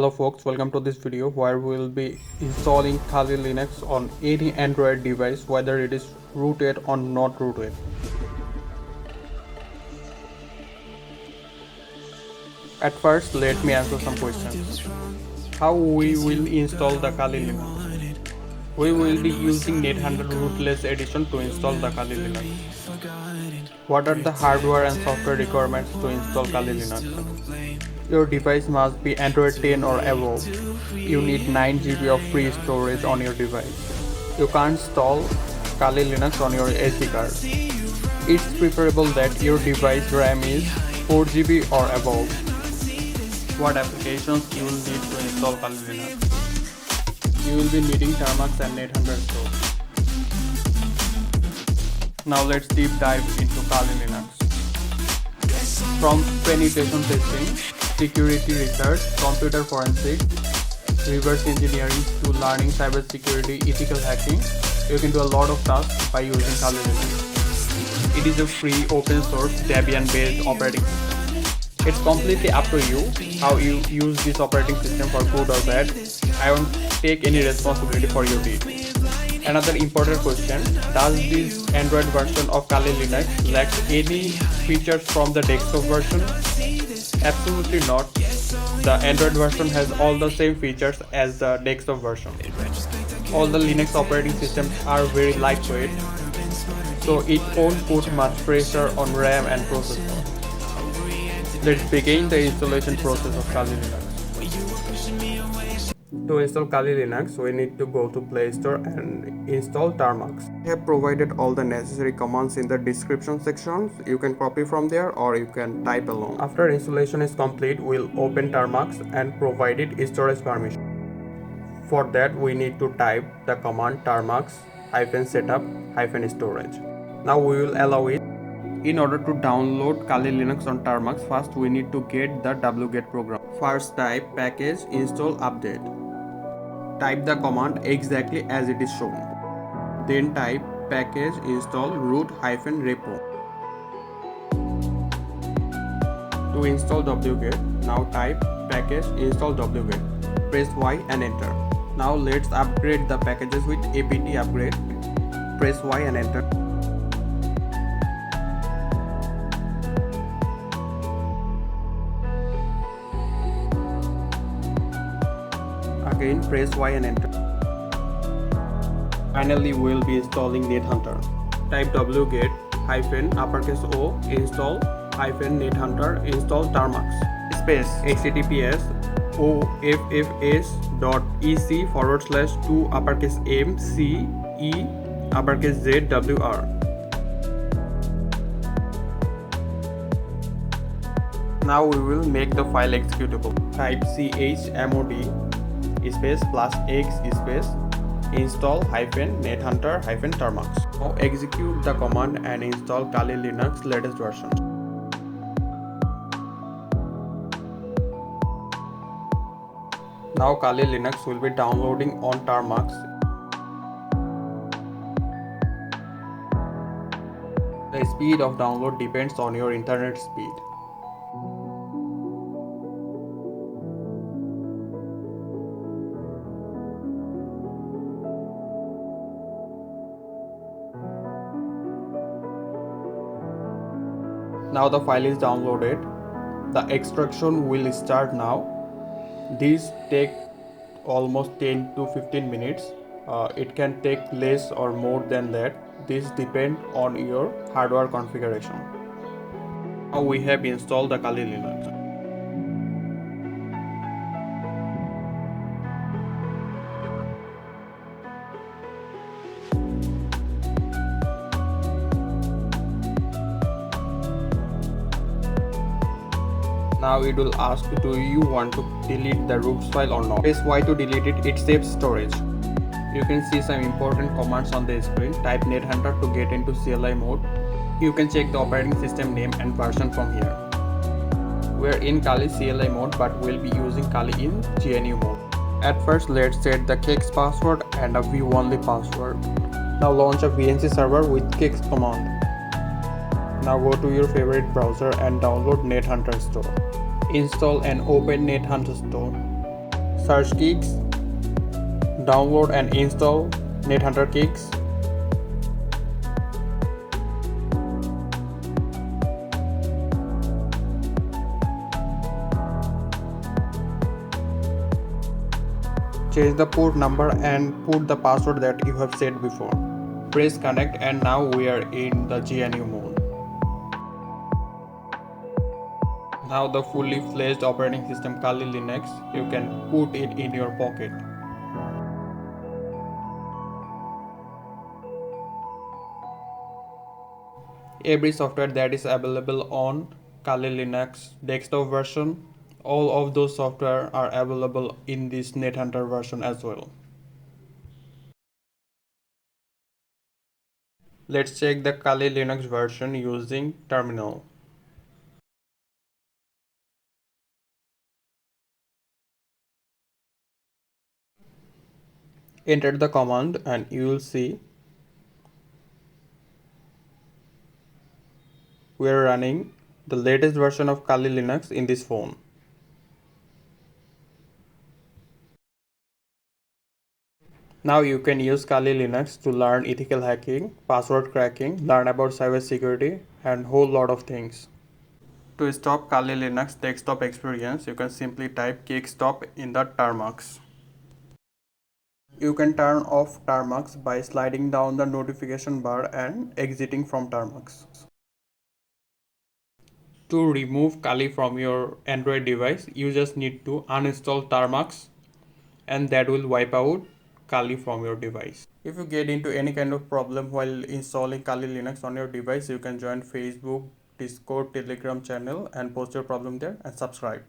Hello folks, welcome to this video where we will be installing Kali Linux on any Android device whether it is rooted or not rooted. At first, let me answer some questions. How we will install the Kali Linux? We will be using NetHunter Rootless Edition to install the Kali Linux. What are the hardware and software requirements to install Kali Linux? Your device must be Android 10 or above. You need 9 GB of free storage on your device. You can't install Kali Linux on your SD card. It's preferable that your device RAM is 4 GB or above. What applications you will need to install Kali Linux? You will be needing Termux and NetHunter Store. Now let's deep dive into Kali Linux. From penetration testing, security research, computer forensics, reverse engineering to learning cybersecurity, ethical hacking, you can do a lot of tasks by using Kali Linux. It is a free open source Debian-based operating system. It's completely up to you how you use this operating system for good or bad. I won't take any responsibility for your deed. Another important question, does this Android version of Kali Linux lack any features from the desktop version? Absolutely not. The Android version has all the same features as the desktop version. All the Linux operating systems are very lightweight, so it won't put much pressure on RAM and processor. Let's begin the installation process of Kali Linux. To install Kali Linux, we need to go to Play Store and install Termux. I have provided all the necessary commands in the description section. You can copy from there or you can type along. After installation is complete, we'll open Termux and provide it storage permission. For that, we need to type the command termux-setup-storage. Now we will allow it. In order to download Kali Linux on Termux, first we need to get the wget program. First type package install update. Type the command exactly as it is shown. Then type package install root-repo. To install wget, now type package install wget. Press Y and enter. Now let's upgrade the packages with apt upgrade. Press Y and enter. Again press Y and enter. Finally we will be installing NetHunter. Type wget -o install -NetHunter install Termux space https offs.ec/2 Now we will make the file executable. Type chmod space +x space install -NetHunter -Termux. Now execute the command and install Kali Linux latest version. Now Kali Linux will be downloading on Termux. The speed of download depends on your internet speed. Now the file is downloaded. The extraction will start now. These take almost 10 to 15 minutes. It can take less or more than that. This depends on your hardware configuration. Now we have installed the Kali Linux. Now it will ask, do you want to delete the root file or not? Press Y to delete it, it saves storage. You can see some important commands on the screen. Type NetHunter to get into CLI mode. You can check the operating system name and version from here. We are in Kali CLI mode but we'll be using Kali in GNU mode. At first let's set the kex password and a view-only password. Now launch a VNC server with kex command. Now go to your favorite browser and download NetHunter Store. Install and open NetHunter Store. Search kicks, download and install NetHunter kicks. Change the port number and put the password that you have set before. Press connect and now we are in the GNU mode. Now the fully fledged operating system Kali Linux, you can put it in your pocket. Every software that is available on Kali Linux desktop version, all of those software are available in this NetHunter version as well. Let's check the Kali Linux version using terminal. Enter the command and you will see we are running the latest version of Kali Linux in this phone. Now you can use Kali Linux to learn ethical hacking, password cracking, learn about cybersecurity and whole lot of things. To stop Kali Linux desktop experience, you can simply type kickstop in the termux. You can turn off termux by sliding down the notification bar and exiting from termux. To remove Kali from your Android device, you just need to uninstall termux and that will wipe out Kali from your device. If you get into any kind of problem while installing Kali Linux on your device, you can join Facebook, Discord, Telegram channel and post your problem there and subscribe.